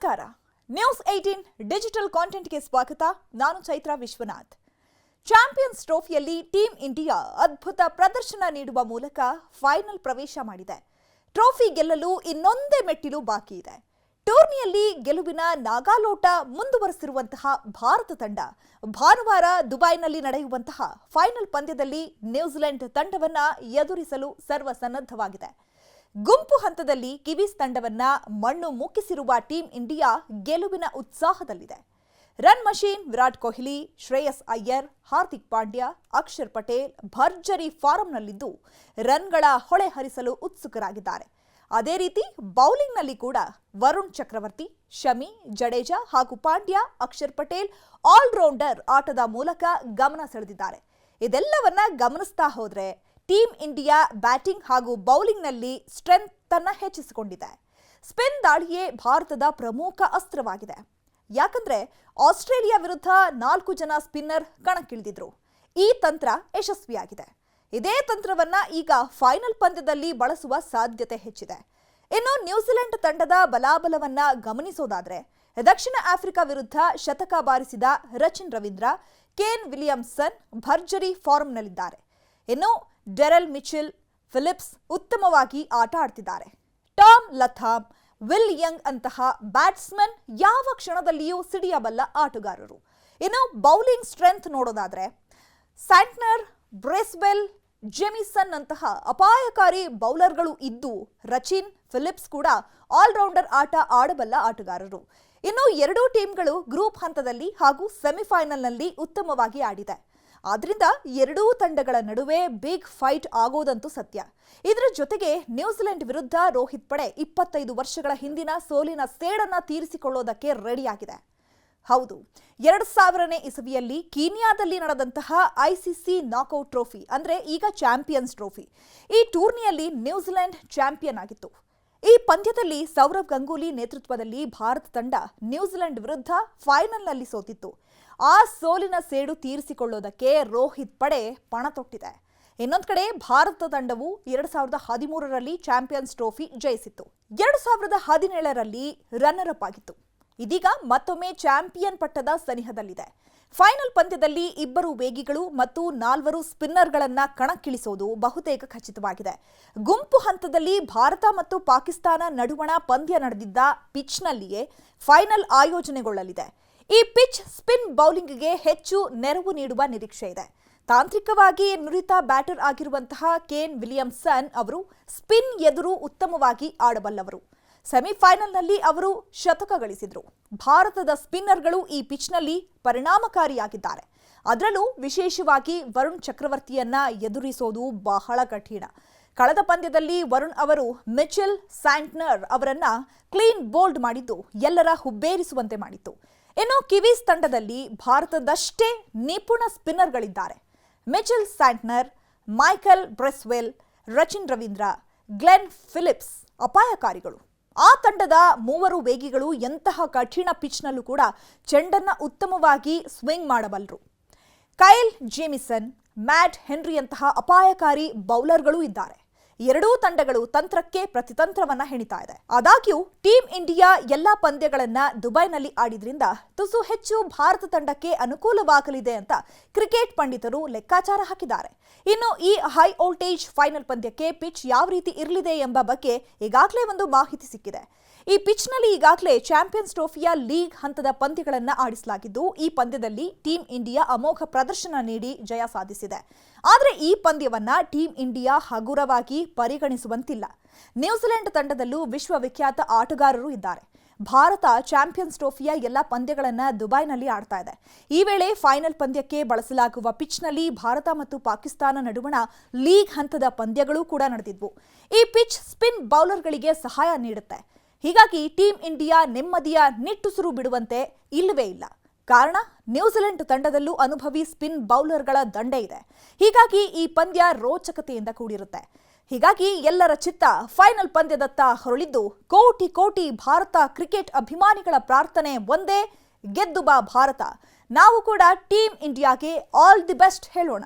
ನಮಸ್ಕಾರ. News 18 digital ಕಾಂಟೆಂಟ್ಗೆ ಸ್ವಾಗತ. ನಾನು ಚೈತ್ರ ವಿಶ್ವನಾಥ್. ಚಾಂಪಿಯನ್ಸ್ ಟ್ರೋಫಿಯಲ್ಲಿ ಟೀಮ್ ಇಂಡಿಯಾ ಅದ್ಭುತ ಪ್ರದರ್ಶನ ನೀಡುವ ಮೂಲಕ ಫೈನಲ್ ಪ್ರವೇಶ ಮಾಡಿದೆ. ಟ್ರೋಫಿ ಗೆಲ್ಲಲು ಇನ್ನೊಂದೇ ಮೆಟ್ಟಿಲು ಬಾಕಿ ಇದೆ. ಟೂರ್ನಿಯಲ್ಲಿ ಗೆಲುವಿನ ನಾಗಾಲೋಟ ಮುಂದುವರೆಸಿರುವಂತಹ ಭಾರತ ತಂಡ ಭಾನುವಾರ ದುಬೈನಲ್ಲಿ ನಡೆಯುವಂತಹ ಫೈನಲ್ ಪಂದ್ಯದಲ್ಲಿ ನ್ಯೂಜಿಲೆಂಡ್ ತಂಡವನ್ನ ಎದುರಿಸಲು ಸರ್ವಸನ್ನದ್ಧವಾಗಿದೆ. ಗುಂಪು ಹಂತದಲ್ಲಿ ಕಿವೀಸ್ ತಂಡವನ್ನ ಮಣ್ಣು ಮುಕ್ಕಿಸಿರುವ ಟೀಮ್ ಇಂಡಿಯಾ ಗೆಲುವಿನ ಉತ್ಸಾಹದಲ್ಲಿದೆ. ರನ್ ಮಷೀನ್ ವಿರಾಟ್ ಕೊಹ್ಲಿ, ಶ್ರೇಯಸ್ ಅಯ್ಯರ್, ಹಾರ್ದಿಕ್ ಪಾಂಡ್ಯ, ಅಕ್ಷರ್ ಪಟೇಲ್ ಭರ್ಜರಿ ಫಾರಂನಲ್ಲಿದ್ದು ರನ್ಗಳ ಹೊಳೆ ಹರಿಸಲು ಉತ್ಸುಕರಾಗಿದ್ದಾರೆ. ಅದೇ ರೀತಿ ಬೌಲಿಂಗ್ನಲ್ಲಿ ಕೂಡ ವರುಣ್ ಚಕ್ರವರ್ತಿ, ಶಮಿ, ಜಡೇಜಾ ಹಾಗೂ ಪಾಂಡ್ಯ, ಅಕ್ಷರ್ ಪಟೇಲ್ ಆಲ್ರೌಂಡರ್ ಆಟದ ಮೂಲಕ ಗಮನ ಸೆಳೆದಿದ್ದಾರೆ. ಇದೆಲ್ಲವನ್ನ ಗಮನಿಸ್ತಾ ಹೋದ್ರೆ ಟೀಮ್ ಇಂಡಿಯಾ ಬ್ಯಾಟಿಂಗ್ ಹಾಗೂ ಬೌಲಿಂಗ್ನಲ್ಲಿ ಸ್ಟ್ರೆಂತ್ ಅನ್ನು ಹೆಚ್ಚಿಸಿಕೊಂಡಿದೆ. ಸ್ಪಿನ್ ದಾಳಿಯೇ ಭಾರತದ ಪ್ರಮುಖ ಅಸ್ತ್ರವಾಗಿದೆ. ಯಾಕಂದ್ರೆ ಆಸ್ಟ್ರೇಲಿಯಾ ವಿರುದ್ಧ 4 ಜನ ಸ್ಪಿನ್ನರ್ ಕಣಕ್ಕಿಳಿದಿದ್ರು. ಈ ತಂತ್ರ ಯಶಸ್ವಿಯಾಗಿದೆ. ಇದೇ ತಂತ್ರವನ್ನ ಈಗ ಫೈನಲ್ ಪಂದ್ಯದಲ್ಲಿ ಬಳಸುವ ಸಾಧ್ಯತೆ ಹೆಚ್ಚಿದೆ. ಇನ್ನು ನ್ಯೂಜಿಲೆಂಡ್ ತಂಡದ ಬಲಾಬಲವನ್ನ ಗಮನಿಸೋದಾದ್ರೆ ದಕ್ಷಿಣ ಆಫ್ರಿಕಾ ವಿರುದ್ಧ ಶತಕ ಬಾರಿಸಿದ ರಚಿನ್ ರವೀಂದ್ರ, ಕೇನ್ ವಿಲಿಯಮ್ಸನ್ ಭರ್ಜರಿ ಫಾರ್ಮ್ನಲ್ಲಿದ್ದಾರೆ. ಇನ್ನು ಡೆರೆಲ್ ಮಿಚೆಲ್, ಫಿಲಿಪ್ಸ್ ಉತ್ತಮವಾಗಿ ಆಟ ಆಡ್ತಿದ್ದಾರೆ. ಟಾಮ್ ಲಥಾಮ್, ವಿಲ್ ಯಂಗ್ ಅಂತಹ ಬ್ಯಾಟ್ಸ್ಮನ್ ಯಾವ ಕ್ಷಣದಲ್ಲಿಯೂ ಸಿಡಿಯಬಲ್ಲ ಆಟಗಾರರು. ಇನ್ನು ಬೌಲಿಂಗ್ ಸ್ಟ್ರೆಂತ್ ನೋಡೋದಾದ್ರೆ ಸ್ಯಾಂಟ್ನರ್, ಬ್ರೇಸ್ವೆಲ್, ಜೆಮಿಸನ್ ಅಂತಹ ಅಪಾಯಕಾರಿ ಬೌಲರ್ಗಳು ಇದ್ದು ರಚಿನ್, ಫಿಲಿಪ್ಸ್ ಕೂಡ ಆಲ್ರೌಂಡರ್ ಆಟ ಆಡಬಲ್ಲ ಆಟಗಾರರು. ಇನ್ನು ಎರಡೂ ಟೀಮ್ಗಳು ಗ್ರೂಪ್ ಹಂತದಲ್ಲಿ ಹಾಗೂ ಸೆಮಿಫೈನಲ್ನಲ್ಲಿ ಉತ್ತಮವಾಗಿ ಆಡಿದೆ. ಆದ್ರಿಂದ ಎರಡೂ ತಂಡಗಳ ನಡುವೆ ಬಿಗ್ ಫೈಟ್ ಆಗೋದಂತೂ ಸತ್ಯ. ಇದರ ಜೊತೆಗೆ ನ್ಯೂಜಿಲೆಂಡ್ ವಿರುದ್ಧ ರೋಹಿತ್ ಪಡೆ 25 ವರ್ಷಗಳ ಹಿಂದಿನ ಸೋಲಿನ ಸೇಡನ್ನ ತೀರಿಸಿಕೊಳ್ಳೋದಕ್ಕೆ ರೆಡಿಯಾಗಿದೆ. ಹೌದು, 2000ನೇ ಇಸವಿಯಲ್ಲಿ ಕೀನ್ಯಾದಲ್ಲಿ ನಡೆದಂತಹ ಐಸಿಸಿ ನಾಕ್ಔಟ್ ಟ್ರೋಫಿ ಅಂದ್ರೆ ಈಗ ಚಾಂಪಿಯನ್ಸ್ ಟ್ರೋಫಿ, ಈ ಟೂರ್ನಿಯಲ್ಲಿ ನ್ಯೂಜಿಲೆಂಡ್ ಚಾಂಪಿಯನ್ ಆಗಿತ್ತು. ಈ ಪಂದ್ಯದಲ್ಲಿ ಸೌರವ್ ಗಂಗೂಲಿ ನೇತೃತ್ವದಲ್ಲಿ ಭಾರತ ತಂಡ ನ್ಯೂಜಿಲೆಂಡ್ ವಿರುದ್ಧ ಫೈನಲ್ನಲ್ಲಿ ಸೋತಿತ್ತು. ಆ ಸೋಲಿನ ಸೇಡು ತೀರಿಸಿಕೊಳ್ಳೋದಕ್ಕೆ ರೋಹಿತ್ ಪಡೆ ಪಣ ತೊಟ್ಟಿದೆ. ಇನ್ನೊಂದು ಕಡೆ ಭಾರತ ತಂಡವು 2013ರಲ್ಲಿ ಚಾಂಪಿಯನ್ಸ್ ಟ್ರೋಫಿ ಜಯಿಸಿತ್ತು. 2017ರಲ್ಲಿ ರನ್ನರ್ ಅಪ್ ಆಗಿತ್ತು. ಇದೀಗ ಮತ್ತೊಮ್ಮೆ ಚಾಂಪಿಯನ್ ಪಟ್ಟದ ಸನಿಹದಲ್ಲಿದೆ. ಫೈನಲ್ ಪಂದ್ಯದಲ್ಲಿ 2 ವೇಗಿಗಳು ಮತ್ತು 4 ಸ್ಪಿನ್ನರ್ಗಳನ್ನ ಕಣಕ್ಕಿಳಿಸೋದು ಬಹುತೇಕ ಖಚಿತವಾಗಿದೆ. ಗುಂಪು ಹಂತದಲ್ಲಿ ಭಾರತ ಮತ್ತು ಪಾಕಿಸ್ತಾನ ನಡುವಣ ಪಂದ್ಯ ನಡೆದಿದ್ದ ಪಿಚ್ನಲ್ಲಿಯೇ ಫೈನಲ್ ಆಯೋಜನೆಗೊಳ್ಳಲಿದೆ. ಈ ಪಿಚ್ ಸ್ಪಿನ್ ಬೌಲಿಂಗ್ಗೆ ಹೆಚ್ಚು ನೆರವು ನೀಡುವ ನಿರೀಕ್ಷೆ ಇದೆ. ತಾಂತ್ರಿಕವಾಗಿ ನುರಿತ ಬ್ಯಾಟರ್ ಆಗಿರುವಂತಹ ಕೇನ್ ವಿಲಿಯಮ್ಸನ್ ಅವರು ಸ್ಪಿನ್ ಎದುರು ಉತ್ತಮವಾಗಿ ಆಡಬಲ್ಲವರು. ಸೆಮಿಫೈನಲ್ನಲ್ಲಿ ಅವರು ಶತಕ ಗಳಿಸಿದ್ರು. ಭಾರತದ ಸ್ಪಿನ್ನರ್ಗಳು ಈ ಪಿಚ್ನಲ್ಲಿ ಪರಿಣಾಮಕಾರಿಯಾಗಿದ್ದಾರೆ. ಅದರಲ್ಲೂ ವಿಶೇಷವಾಗಿ ವರುಣ್ ಚಕ್ರವರ್ತಿಯನ್ನ ಎದುರಿಸೋದು ಬಹಳ ಕಠಿಣ. ಕಳೆದ ಪಂದ್ಯದಲ್ಲಿ ವರುಣ್ ಅವರು ಮಿಚೆಲ್ ಸ್ಯಾಂಟ್ನರ್ ಅವರನ್ನ ಕ್ಲೀನ್ ಬೋಲ್ಡ್ ಮಾಡಿದ್ದು ಎಲ್ಲರ ಹುಬ್ಬೇರಿಸುವಂತೆ ಮಾಡಿತ್ತು. ಇನ್ನು ಕಿವೀಸ್ ತಂಡದಲ್ಲಿ ಭಾರತದಷ್ಟೇ ನಿಪುಣ ಸ್ಪಿನ್ನರ್ಗಳಿದ್ದಾರೆ. Mitchell Santner, Michael Bracewell, Rachin Ravindra, Glenn Phillips ಅಪಾಯಕಾರಿಗಳು. ಆ ತಂಡದ 3 ವೇಗಿಗಳು ಎಂತಹ ಕಠಿಣ ಪಿಚ್ನಲ್ಲೂ ಕೂಡ ಚೆಂಡನ್ನ ಉತ್ತಮವಾಗಿ ಸ್ವಿಂಗ್ ಮಾಡಬಲ್ಲರು. ಕೈಲ್ ಜೇಮಿಸನ್, ಮ್ಯಾಟ್ ಹೆನ್ರಿಯಂತಹ ಅಪಾಯಕಾರಿ ಬೌಲರ್ಗಳು ಇದ್ದಾರೆ. ಎರಡೂ ತಂಡಗಳು ತಂತ್ರಕ್ಕೆ ಪ್ರತಿತಂತ್ರವನ್ನ ಹೆಣಿತಾ ಇದೆ. ಆದಾಗ್ಯೂ ಟೀಮ್ ಇಂಡಿಯಾ ಎಲ್ಲಾ ಪಂದ್ಯಗಳನ್ನ ದುಬೈನಲ್ಲಿ ಆಡಿದ್ರಿಂದ ತುಸು ಹೆಚ್ಚು ಭಾರತ ತಂಡಕ್ಕೆ ಅನುಕೂಲವಾಗಲಿದೆ ಅಂತ ಕ್ರಿಕೆಟ್ ಪಂಡಿತರು ಲೆಕ್ಕಾಚಾರ ಹಾಕಿದ್ದಾರೆ. ಇನ್ನು ಈ ಹೈ ವೋಲ್ಟೇಜ್ ಫೈನಲ್ ಪಂದ್ಯಕ್ಕೆ ಪಿಚ್ ಯಾವ ರೀತಿ ಇರಲಿದೆ ಎಂಬ ಬಗ್ಗೆ ಈಗಾಗಲೇ ಒಂದು ಮಾಹಿತಿ ಸಿಕ್ಕಿದೆ. ಈ ಪಿಚ್ನಲ್ಲಿ ಈಗಾಗಲೇ ಚಾಂಪಿಯನ್ಸ್ ಟ್ರೋಫಿಯ ಲೀಗ್ ಹಂತದ ಪಂದ್ಯಗಳನ್ನು ಆಡಿಸಲಾಗಿದ್ದು ಈ ಪಂದ್ಯದಲ್ಲಿ ಟೀಮ್ ಇಂಡಿಯಾ ಅಮೋಘ ಪ್ರದರ್ಶನ ನೀಡಿ ಜಯ ಸಾಧಿಸಿದೆ. ಆದರೆ ಈ ಪಂದ್ಯವನ್ನ ಟೀಮ್ ಇಂಡಿಯಾ ಹಗುರವಾಗಿ ಪರಿಗಣಿಸುವಂತಿಲ್ಲ. ನ್ಯೂಜಿಲೆಂಡ್ ತಂಡದಲ್ಲೂ ವಿಶ್ವವಿಖ್ಯಾತ ಆಟಗಾರರು ಇದ್ದಾರೆ. ಭಾರತ ಚಾಂಪಿಯನ್ಸ್ ಟ್ರೋಫಿಯ ಎಲ್ಲ ಪಂದ್ಯಗಳನ್ನ ದುಬೈನಲ್ಲಿ ಆಡ್ತಾ ಇದೆ. ಈ ವೇಳೆ ಫೈನಲ್ ಪಂದ್ಯಕ್ಕೆ ಬಳಸಲಾಗುವ ಪಿಚ್ನಲ್ಲಿ ಭಾರತ ಮತ್ತು ಪಾಕಿಸ್ತಾನ ನಡುವಣ ಲೀಗ್ ಹಂತದ ಪಂದ್ಯಗಳೂ ಕೂಡ ನಡೆದಿದ್ವು. ಈ ಪಿಚ್ ಸ್ಪಿನ್ ಬೌಲರ್ಗಳಿಗೆ ಸಹಾಯ ನೀಡುತ್ತೆ. ಹೀಗಾಗಿ ಟೀಮ್ ಇಂಡಿಯಾ ನೆಮ್ಮದಿಯ ನಿಟ್ಟುಸಿರು ಬಿಡುವಂತೆ ಇಲ್ಲವೇ ಇಲ್ಲ. ಕಾರಣ ನ್ಯೂಜಿಲೆಂಡ್ ತಂಡದಲ್ಲೂ ಅನುಭವಿ ಸ್ಪಿನ್ ಬೌಲರ್ಗಳ ದಂಡೆ ಇದೆ. ಹೀಗಾಗಿ ಈ ಪಂದ್ಯ ರೋಚಕತೆಯಿಂದ ಕೂಡಿರುತ್ತೆ. ಹೀಗಾಗಿ ಎಲ್ಲರ ಚಿತ್ತ ಫೈನಲ್ ಪಂದ್ಯದತ್ತ ಹೊರಳಿದ್ದು ಕೋಟಿ ಕೋಟಿ ಭಾರತ ಕ್ರಿಕೆಟ್ ಅಭಿಮಾನಿಗಳ ಪ್ರಾರ್ಥನೆ ಒಂದೇ, ಗೆದ್ದು ಬಾ ಭಾರತ. ನಾವು ಕೂಡ ಟೀಮ್ ಇಂಡಿಯಾಗೆ ಆಲ್ ದಿ ಬೆಸ್ಟ್ ಹೇಳೋಣ.